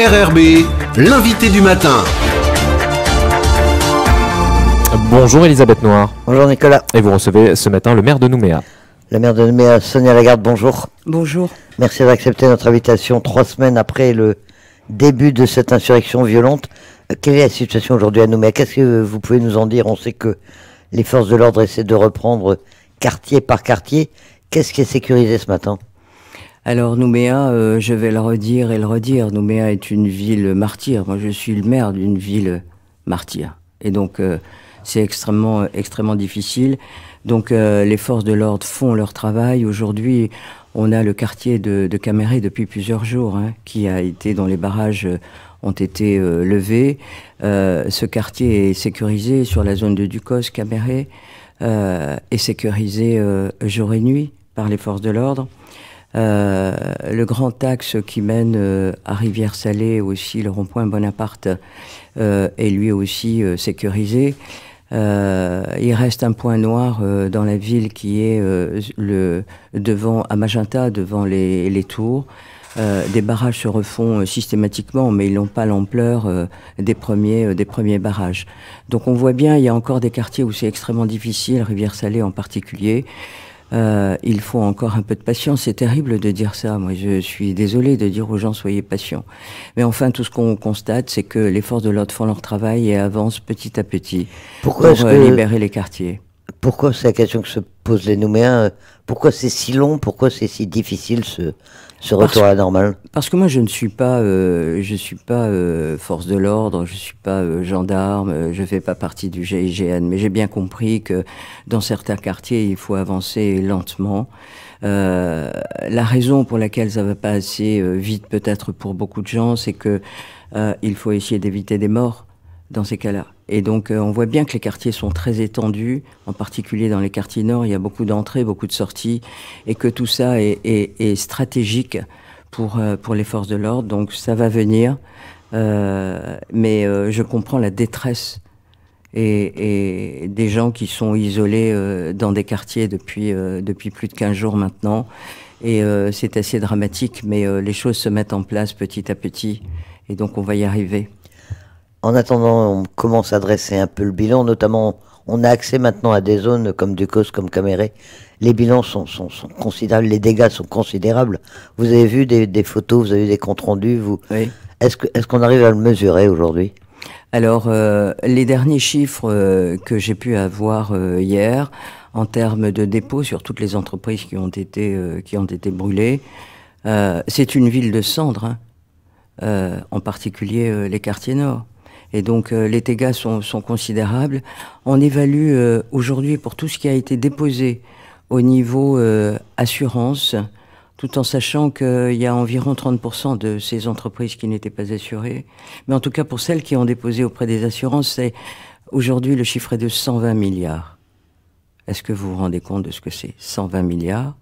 RRB, l'invité du matin. Bonjour Elisabeth Noir. Bonjour Nicolas. Et vous recevez ce matin le maire de Nouméa. Le maire de Nouméa, Sonia Lagarde, bonjour. Bonjour. Merci d'accepter notre invitation 3 semaines après le début de cette insurrection violente. Quelle est la situation aujourd'hui à Nouméa? Qu'est-ce que vous pouvez nous en dire? On sait que les forces de l'ordre essaient de reprendre quartier par quartier. Qu'est-ce qui est sécurisé ce matin? Alors Nouméa, je vais le redire et le redire, Nouméa est une ville martyre. Moi je suis le maire d'une ville martyre. Et donc c'est extrêmement difficile. Donc les forces de l'ordre font leur travail. Aujourd'hui, on a le quartier de Caméré depuis plusieurs jours, qui a été, dont les barrages ont été levés. Ce quartier est sécurisé sur la zone de Ducos, Caméré, est sécurisé jour et nuit par les forces de l'ordre. Le grand axe qui mène à Rivière-Salée, aussi le rond-point Bonaparte, est lui aussi sécurisé. Il reste un point noir dans la ville qui est devant, à Magenta, devant les tours. Des barrages se refont systématiquement, mais ils n'ont pas l'ampleur des premiers barrages. Donc on voit bien, il y a encore des quartiers où c'est extrêmement difficile, Rivière-Salée en particulier. Il faut encore un peu de patience. C'est terrible de dire ça. Moi, je suis désolé de dire aux gens soyez patients. Mais enfin, tout ce qu'on constate, c'est que les forces de l'ordre font leur travail et avancent petit à petit pour libérer les quartiers. Pourquoi, c'est la question que se posent les Nouméens, pourquoi c'est si long, pourquoi c'est si difficile ce retour à la normale? Parce que moi je ne suis pas, force de l'ordre, je suis pas gendarme, je fais pas partie du GIGN, mais j'ai bien compris que dans certains quartiers il faut avancer lentement. La raison pour laquelle ça va pas assez vite peut-être pour beaucoup de gens, c'est que il faut essayer d'éviter des morts dans ces cas-là. Et donc, on voit bien que les quartiers sont très étendus, en particulier dans les quartiers nord, il y a beaucoup d'entrées, beaucoup de sorties, et que tout ça est stratégique pour les forces de l'ordre. Donc, ça va venir, mais je comprends la détresse et des gens qui sont isolés dans des quartiers depuis plus de 15 jours maintenant. Et c'est assez dramatique, mais les choses se mettent en place petit à petit, et donc on va y arriver. En attendant, on commence à dresser un peu le bilan, notamment on a accès maintenant à des zones comme Ducos, comme Caméré. Les bilans sont considérables, les dégâts sont considérables. Vous avez vu des photos, vous avez vu des comptes rendus, Oui. Est-ce qu'on arrive à le mesurer aujourd'hui? Alors, les derniers chiffres que j'ai pu avoir hier, en termes de dépôts sur toutes les entreprises qui ont été brûlées, c'est une ville de cendres, en particulier les quartiers nord. Et donc les dégâts sont considérables. On évalue aujourd'hui pour tout ce qui a été déposé au niveau assurance, tout en sachant qu'il y a environ 30% de ces entreprises qui n'étaient pas assurées. Mais en tout cas pour celles qui ont déposé auprès des assurances, c'est aujourd'hui le chiffre est de 120 milliards. Est-ce que vous vous rendez compte de ce que c'est? 120 milliards.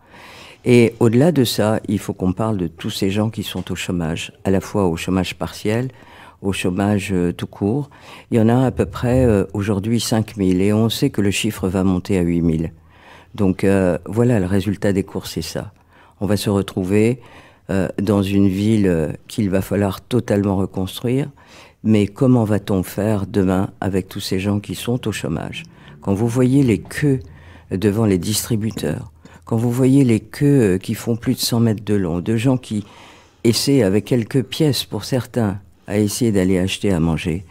Et au-delà de ça, il faut qu'on parle de tous ces gens qui sont au chômage, à la fois au chômage partiel, au chômage tout court. Il y en a à peu près aujourd'hui 5 000 et on sait que le chiffre va monter à 8 000. Donc voilà, le résultat des courses, c'est ça. On va se retrouver dans une ville qu'il va falloir totalement reconstruire. Mais comment va-t-on faire demain avec tous ces gens qui sont au chômage? Quand vous voyez les queues devant les distributeurs, quand vous voyez les queues qui font plus de 100 mètres de long, de gens qui essaient avec quelques pièces pour certains à essayer d'aller acheter à manger,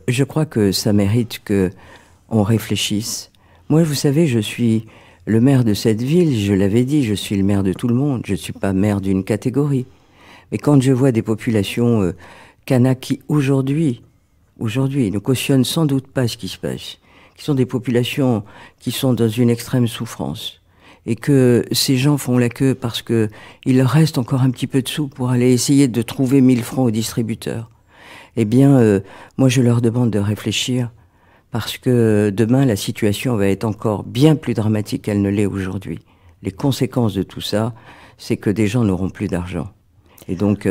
je crois que ça mérite qu'on réfléchisse. Moi, vous savez, je suis le maire de cette ville, je l'avais dit, je suis le maire de tout le monde, je ne suis pas maire d'une catégorie. Mais quand je vois des populations kanak qui aujourd'hui ne cautionnent sans doute pas ce qui se passe, qui sont des populations qui sont dans une extrême souffrance, et que ces gens font la queue parce que il leur reste encore un petit peu de sous pour aller essayer de trouver 1000 francs au distributeur, eh bien, moi je leur demande de réfléchir, parce que demain la situation va être encore bien plus dramatique qu'elle ne l'est aujourd'hui. Les conséquences de tout ça, c'est que des gens n'auront plus d'argent. Et donc,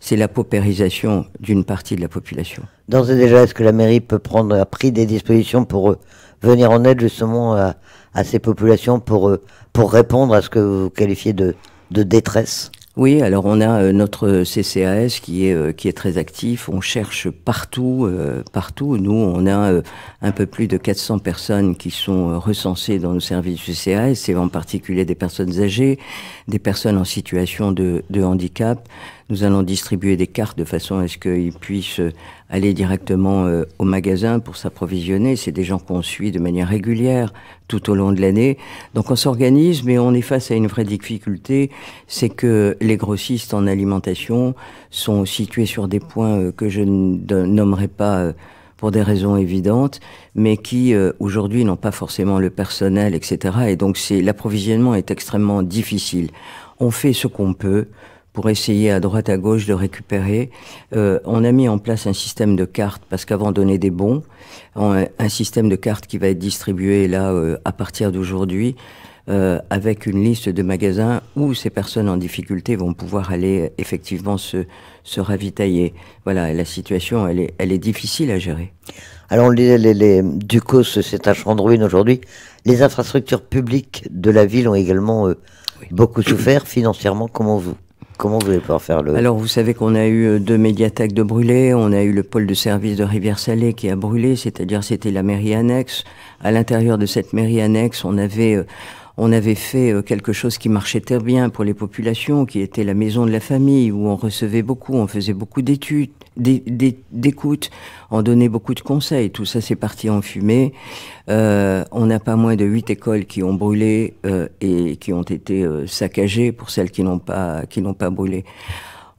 c'est la paupérisation d'une partie de la population. D'ores et déjà, est-ce que la mairie a pris des dispositions pour venir en aide justement à ces populations, pour répondre à ce que vous qualifiez de détresse? Oui, alors on a notre CCAS qui est très actif. On cherche partout, partout. Nous, on a un peu plus de 400 personnes qui sont recensées dans nos services CCAS. C'est en particulier des personnes âgées, des personnes en situation de handicap. Nous allons distribuer des cartes de façon à ce qu'ils puissent aller directement au magasin pour s'approvisionner. C'est des gens qu'on suit de manière régulière tout au long de l'année. Donc on s'organise, mais on est face à une vraie difficulté, c'est que les grossistes en alimentation sont situés sur des points que je ne nommerai pas pour des raisons évidentes, mais qui aujourd'hui n'ont pas forcément le personnel, etc. Et donc l'approvisionnement est extrêmement difficile. On fait ce qu'on peut pour essayer à droite à gauche de récupérer. On a mis en place un système de cartes, parce qu'avant de donner des bons, un système de cartes qui va être distribué là à partir d'aujourd'hui, avec une liste de magasins où ces personnes en difficulté vont pouvoir aller effectivement se ravitailler. Voilà, la situation, elle est difficile à gérer. Alors, Ducos, c'est un champ de ruines aujourd'hui. Les infrastructures publiques de la ville ont également beaucoup souffert financièrement. Comment vous allez pouvoir faire le... Alors, vous savez qu'on a eu 2 médiathèques de brûlées, on a eu le pôle de service de Rivière-Salée qui a brûlé, c'est-à-dire c'était la mairie annexe. À l'intérieur de cette mairie annexe, on avait fait quelque chose qui marchait très bien pour les populations, qui était la maison de la famille, où on recevait beaucoup, on faisait beaucoup d'études, d'écoute, on donnait beaucoup de conseils. Tout ça, c'est parti en fumée. On n'a pas moins de 8 écoles qui ont brûlé et qui ont été saccagées pour celles qui n'ont pas brûlé.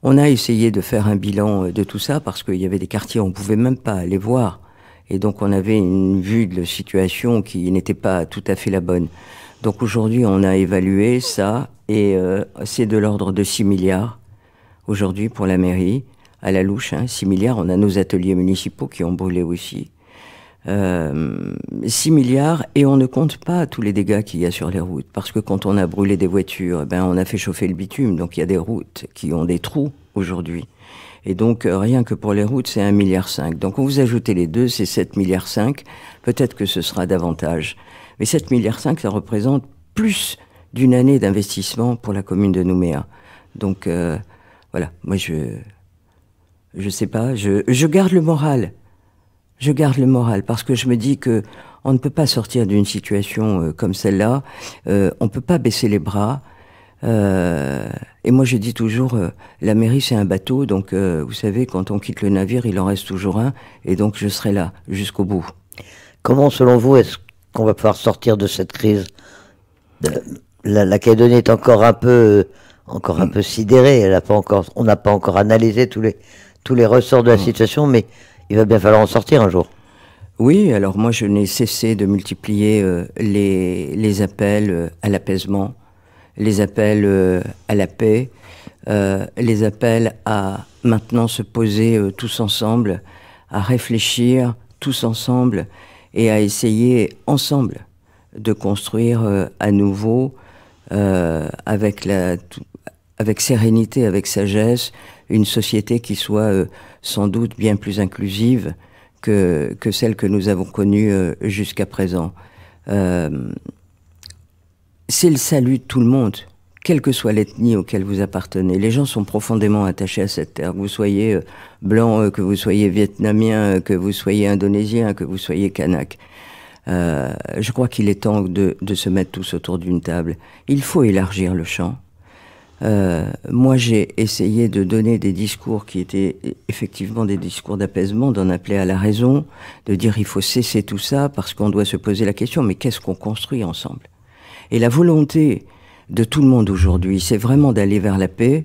On a essayé de faire un bilan de tout ça parce qu'il y avait des quartiers où on pouvait même pas aller voir. Et donc, on avait une vue de la situation qui n'était pas tout à fait la bonne. Donc aujourd'hui, on a évalué ça et c'est de l'ordre de 6 milliards aujourd'hui pour la mairie, à la louche, 6 milliards. On a nos ateliers municipaux qui ont brûlé aussi. 6 milliards et on ne compte pas tous les dégâts qu'il y a sur les routes. Parce que quand on a brûlé des voitures, on a fait chauffer le bitume. Donc il y a des routes qui ont des trous aujourd'hui. Et donc rien que pour les routes, c'est 1,5 milliard. Donc quand vous ajoutez les deux, c'est 7,5 milliards. Peut-être que ce sera davantage. Mais 7,5 milliards, ça représente plus d'une année d'investissement pour la commune de Nouméa. Donc, voilà. Moi, je sais pas. Je garde le moral. Je garde le moral parce que je me dis que on ne peut pas sortir d'une situation comme celle-là. On peut pas baisser les bras. Et moi, je dis toujours, la mairie, c'est un bateau. Donc, vous savez, quand on quitte le navire, il en reste toujours un. Et donc, je serai là jusqu'au bout. Comment, selon vous, est-ce qu'on va pouvoir sortir de cette crise? La Calédonie est encore un peu sidérée. On n'a pas encore analysé tous les ressorts de la situation, mais il va bien falloir en sortir un jour. Oui, alors moi je n'ai cessé de multiplier les appels à l'apaisement, les appels à la paix, les appels à maintenant se poser tous ensemble, à réfléchir tous ensemble et à essayer ensemble de construire à nouveau avec sérénité, avec sagesse, une société qui soit sans doute bien plus inclusive que celle que nous avons connue jusqu'à présent. C'est le salut de tout le monde, quelle que soit l'ethnie auquel vous appartenez. Les gens sont profondément attachés à cette terre. Que vous soyez blanc, que vous soyez vietnamien, que vous soyez indonésien, que vous soyez kanak. Je crois qu'il est temps de se mettre tous autour d'une table. Il faut élargir le champ. Moi, j'ai essayé de donner des discours qui étaient effectivement des discours d'apaisement, d'en appeler à la raison, de dire il faut cesser tout ça parce qu'on doit se poser la question, mais qu'est-ce qu'on construit ensemble? Et la volonté de tout le monde aujourd'hui, c'est vraiment d'aller vers la paix.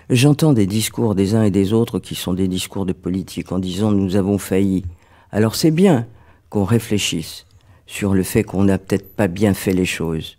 J'entends des discours des uns et des autres qui sont des discours de politique en disant nous avons failli. Alors c'est bien qu'on réfléchisse sur le fait qu'on n'a peut-être pas bien fait les choses.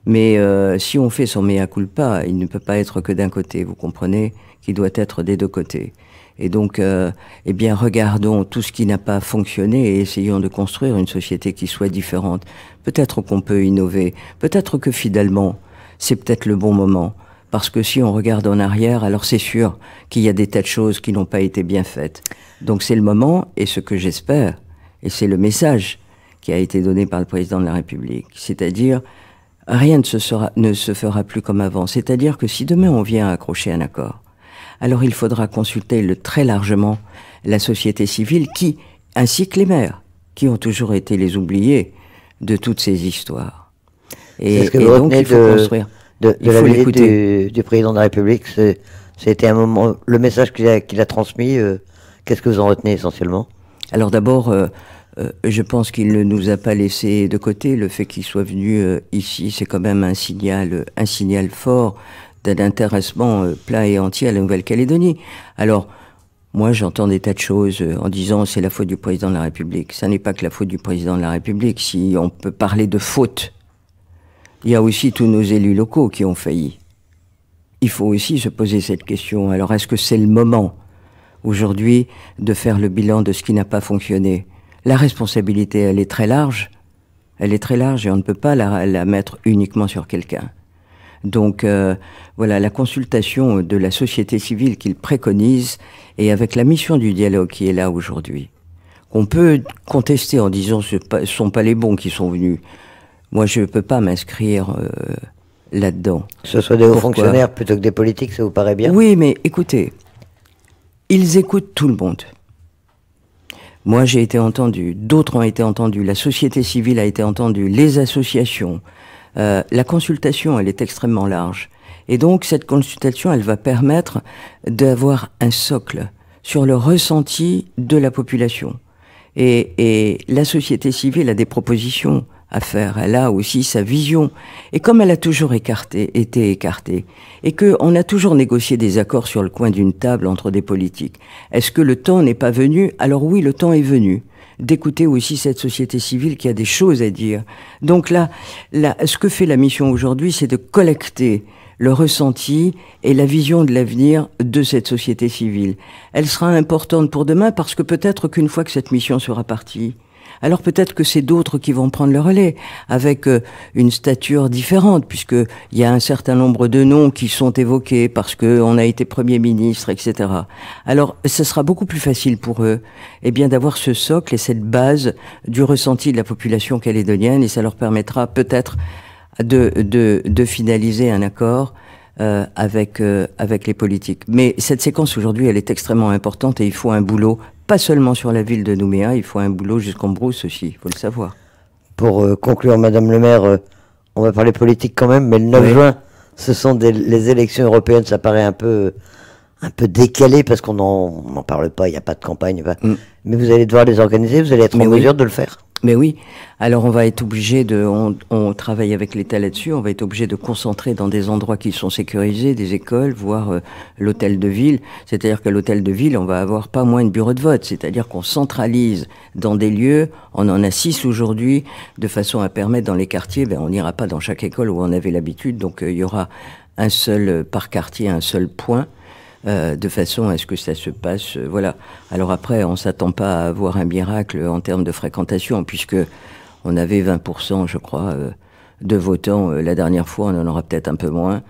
Mais si on fait son mea culpa, il ne peut pas être que d'un côté, vous comprenez, qu'il doit être des deux côtés. Et donc, eh bien, regardons tout ce qui n'a pas fonctionné et essayons de construire une société qui soit différente. Peut-être qu'on peut innover, peut-être que finalement, c'est peut-être le bon moment. Parce que si on regarde en arrière, alors c'est sûr qu'il y a des tas de choses qui n'ont pas été bien faites. Donc c'est le moment, et ce que j'espère, et c'est le message qui a été donné par le président de la République, c'est-à-dire rien ne se fera plus comme avant. C'est-à-dire que si demain on vient à accrocher un accord, alors il faudra consulter très largement la société civile ainsi que les maires, qui ont toujours été les oubliés de toutes ces histoires. Et donc il faut construire. De la visite du président de la République, c'était un moment, le message qu'il a transmis, qu'est-ce que vous en retenez essentiellement? Alors d'abord, je pense qu'il ne nous a pas laissé de côté. Le fait qu'il soit venu ici, c'est quand même un signal fort d'un intéressement plein et entier à la Nouvelle-Calédonie. Alors, moi, j'entends des tas de choses en disant c'est la faute du président de la République. Ça n'est pas que la faute du président de la République. Si on peut parler de faute, il y a aussi tous nos élus locaux qui ont failli. Il faut aussi se poser cette question. Alors, est-ce que c'est le moment, aujourd'hui, de faire le bilan de ce qui n'a pas fonctionné? La responsabilité, elle est très large. Elle est très large et on ne peut pas la mettre uniquement sur quelqu'un. Donc, voilà, la consultation de la société civile qu'il préconise et avec la mission du dialogue qui est là aujourd'hui, on peut contester en disant ce ne sont pas les bons qui sont venus. Moi, je ne peux pas m'inscrire là-dedans. Que ce soit des hauts fonctionnaires plutôt que des politiques, ça vous paraît bien? Oui, mais écoutez, ils écoutent tout le monde. Moi, j'ai été entendu, d'autres ont été entendus, la société civile a été entendue, les associations. La consultation, elle est extrêmement large. Et donc, cette consultation, elle va permettre d'avoir un socle sur le ressenti de la population. Et la société civile a des propositions à faire. Elle a aussi sa vision. Et comme elle a toujours été écartée, et qu'on a toujours négocié des accords sur le coin d'une table entre des politiques, est-ce que le temps n'est pas venu? Alors oui, le temps est venu d'écouter aussi cette société civile qui a des choses à dire. Donc là, ce que fait la mission aujourd'hui, c'est de collecter le ressenti et la vision de l'avenir de cette société civile. Elle sera importante pour demain parce que peut-être qu'une fois que cette mission sera partie, alors peut-être que c'est d'autres qui vont prendre le relais, avec une stature différente, puisqu'il y a un certain nombre de noms qui sont évoqués parce qu'on a été Premier ministre, etc. Alors, ce sera beaucoup plus facile pour eux, bien d'avoir ce socle et cette base du ressenti de la population calédonienne, et ça leur permettra peut-être de finaliser un accord avec les politiques. Mais cette séquence aujourd'hui, elle est extrêmement importante et il faut un boulot, pas seulement sur la ville de Nouméa, il faut un boulot jusqu'en Brousse aussi, il faut le savoir. Pour conclure, Madame le maire, on va parler politique quand même, mais le 9 juin, ce sont les élections européennes, ça paraît un peu décalé parce qu'on n'en parle pas, il n'y a pas de campagne. Mais vous allez devoir les organiser, vous allez être en mesure de le faire. Mais oui, alors on va être obligé on travaille avec l'État là-dessus, on va être obligé de concentrer dans des endroits qui sont sécurisés, des écoles, voire l'hôtel de ville. C'est-à-dire qu'à l'hôtel de ville, on va avoir pas moins de bureaux de vote. C'est-à-dire qu'on centralise dans des lieux, on en a 6 aujourd'hui, de façon à permettre dans les quartiers, on n'ira pas dans chaque école où on avait l'habitude, donc il y aura un seul par quartier, un seul point. De façon à ce que ça se passe, voilà. Alors après, on s'attend pas à avoir un miracle en termes de fréquentation, puisque on avait 20%, je crois, de votants la dernière fois, on en aura peut-être un peu moins.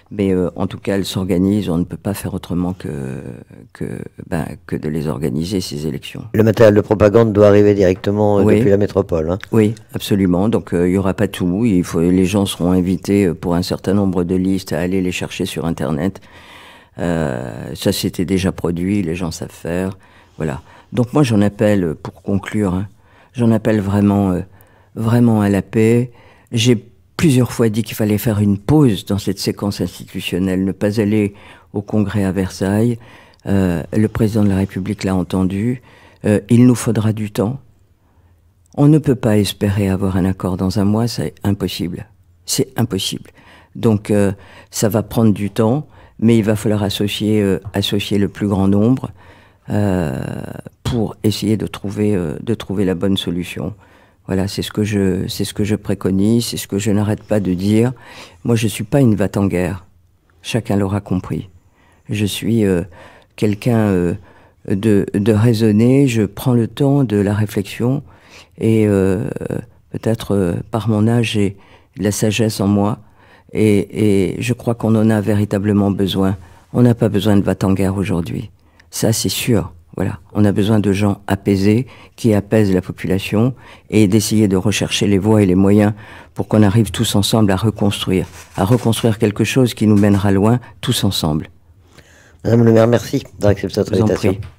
Mais en tout cas, elles s'organisent, on ne peut pas faire autrement que de les organiser, ces élections. Le matériel de propagande doit arriver directement depuis la métropole. Oui, absolument. Donc il y aura pas tout. Les gens seront invités pour un certain nombre de listes à aller les chercher sur Internet. Ça s'était déjà produit, les gens savent faire, voilà. Donc moi j'en appelle, pour conclure, j'en appelle vraiment à la paix. J'ai plusieurs fois dit qu'il fallait faire une pause dans cette séquence institutionnelle, ne pas aller au Congrès à Versailles. Le président de la République l'a entendu. Il nous faudra du temps. On ne peut pas espérer avoir un accord dans un mois, c'est impossible. C'est impossible. Donc ça va prendre du temps. Mais il va falloir associer le plus grand nombre pour essayer de trouver la bonne solution. Voilà, c'est ce que je préconise, c'est ce que je n'arrête pas de dire. Moi, je suis pas une va-t-en-guerre. Chacun l'aura compris. Je suis quelqu'un de raisonné. Je prends le temps de la réflexion et peut-être par mon âge, j'ai de la sagesse en moi. Et je crois qu'on en a véritablement besoin. On n'a pas besoin de va-t-en-guerre aujourd'hui. Ça, c'est sûr. Voilà, on a besoin de gens apaisés, qui apaisent la population, et d'essayer de rechercher les voies et les moyens pour qu'on arrive tous ensemble à reconstruire quelque chose qui nous mènera loin, tous ensemble. Madame le maire, merci d'avoir accepté cette Je vous en invitation. prie.